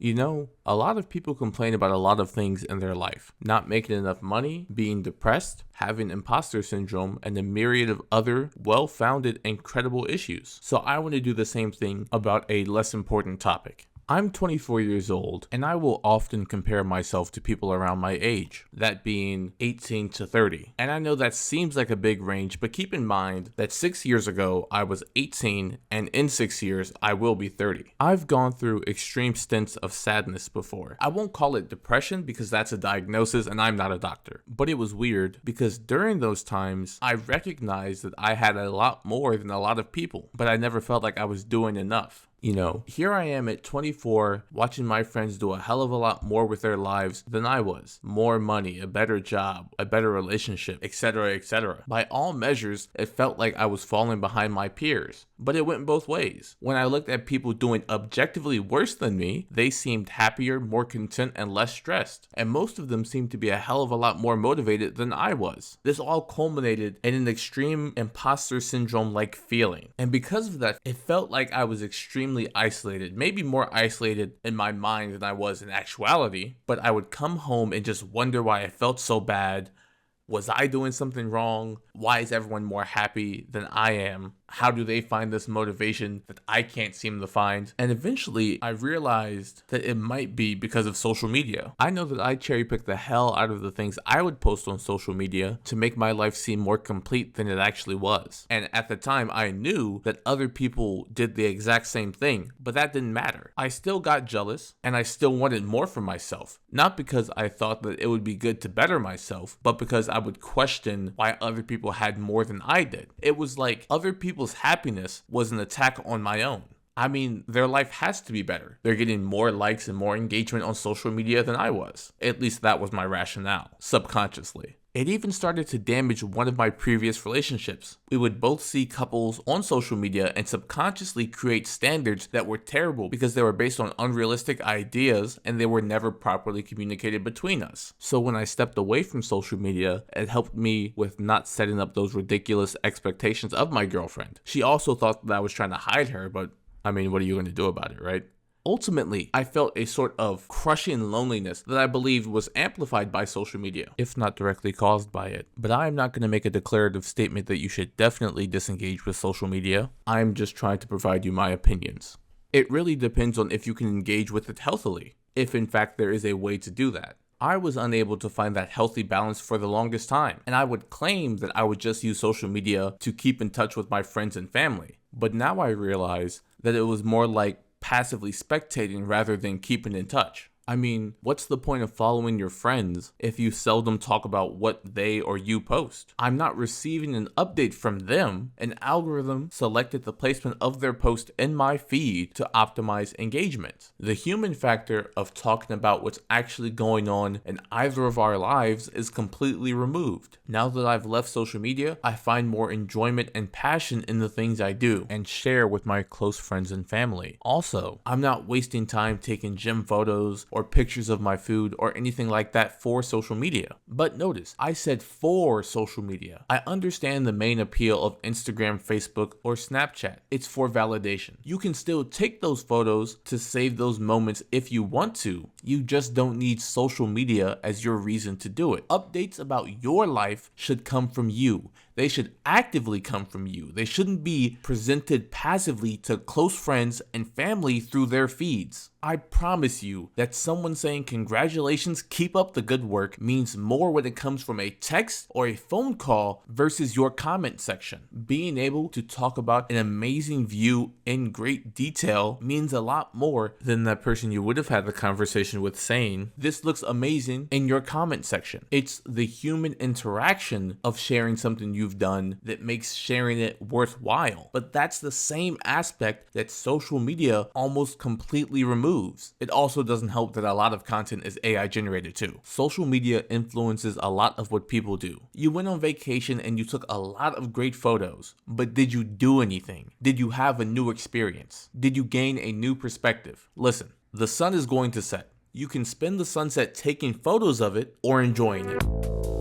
You know, a lot of people complain about a lot of things in their life. Not making enough money, being depressed, having imposter syndrome, and a myriad of other well-founded and credible issues. So I want to do the same thing about a less important topic. I'm 24 years old, and I will often compare myself to people around my age, that being 18 to 30. And I know that seems like a big range, but keep in mind that 6 years ago, I was 18, and in 6 years, I will be 30. I've gone through extreme stints of sadness before. I won't call it depression because that's a diagnosis and I'm not a doctor. But it was weird because during those times, I recognized that I had a lot more than a lot of people, but I never felt like I was doing enough. You know, here I am at 24, watching my friends do a hell of a lot more with their lives than I was. More money, a better job, a better relationship, etc., etc. By all measures, it felt like I was falling behind my peers. But it went both ways. When I looked at people doing objectively worse than me, they seemed happier, more content, and less stressed. And most of them seemed to be a hell of a lot more motivated than I was. This all culminated in an extreme imposter syndrome-like feeling. And because of that, it felt like I was extremely isolated, maybe more isolated in my mind than I was in actuality, but I would come home and just wonder why I felt so bad. Was I doing something wrong? Why is everyone more happy than I am? How do they find this motivation that I can't seem to find? And eventually, I realized that it might be because of social media. I know that I cherry picked the hell out of the things I would post on social media to make my life seem more complete than it actually was. And at the time, I knew that other people did the exact same thing, but that didn't matter. I still got jealous, and I still wanted more for myself. Not because I thought that it would be good to better myself, but because I would question why other people had more than I did. It was like other people's happiness was an attack on my own. I mean, their life has to be better. They're getting more likes and more engagement on social media than I was. At least that was my rationale, subconsciously. It even started to damage one of my previous relationships. We would both see couples on social media and subconsciously create standards that were terrible because they were based on unrealistic ideas and they were never properly communicated between us. So when I stepped away from social media, it helped me with not setting up those ridiculous expectations of my girlfriend. She also thought that I was trying to hide her, but I mean, what are you going to do about it, right? Ultimately, I felt a sort of crushing loneliness that I believed was amplified by social media, if not directly caused by it. But I am not going to make a declarative statement that you should definitely disengage with social media. I'm just trying to provide you my opinions. It really depends on if you can engage with it healthily, if in fact there is a way to do that. I was unable to find that healthy balance for the longest time, and I would claim that I would just use social media to keep in touch with my friends and family. But now I realize that it was more like passively spectating rather than keeping in touch. I mean, what's the point of following your friends if you seldom talk about what they or you post? I'm not receiving an update from them. An algorithm selected the placement of their post in my feed to optimize engagement. The human factor of talking about what's actually going on in either of our lives is completely removed. Now that I've left social media, I find more enjoyment and passion in the things I do and share with my close friends and family. Also, I'm not wasting time taking gym photos or pictures of my food or anything like that for social media. But notice, I said for social media. I understand the main appeal of Instagram, Facebook, or Snapchat. It's for validation. You can still take those photos to save those moments if you want to. You just don't need social media as your reason to do it. Updates about your life should come from you. They should actively come from you. They shouldn't be presented passively to close friends and family through their feeds. I promise you that someone saying congratulations, keep up the good work means more when it comes from a text or a phone call versus your comment section. Being able to talk about an amazing view in great detail means a lot more than that person you would have had the conversation with saying, this looks amazing in your comment section. It's the human interaction of sharing something you've done that makes sharing it worthwhile. But that's the same aspect that social media almost completely removes. It also doesn't help that a lot of content is AI generated too. Social media influences a lot of what people do. You went on vacation and you took a lot of great photos, but did you do anything? Did you have a new experience? Did you gain a new perspective? Listen, the sun is going to set. You can spend the sunset taking photos of it or enjoying it.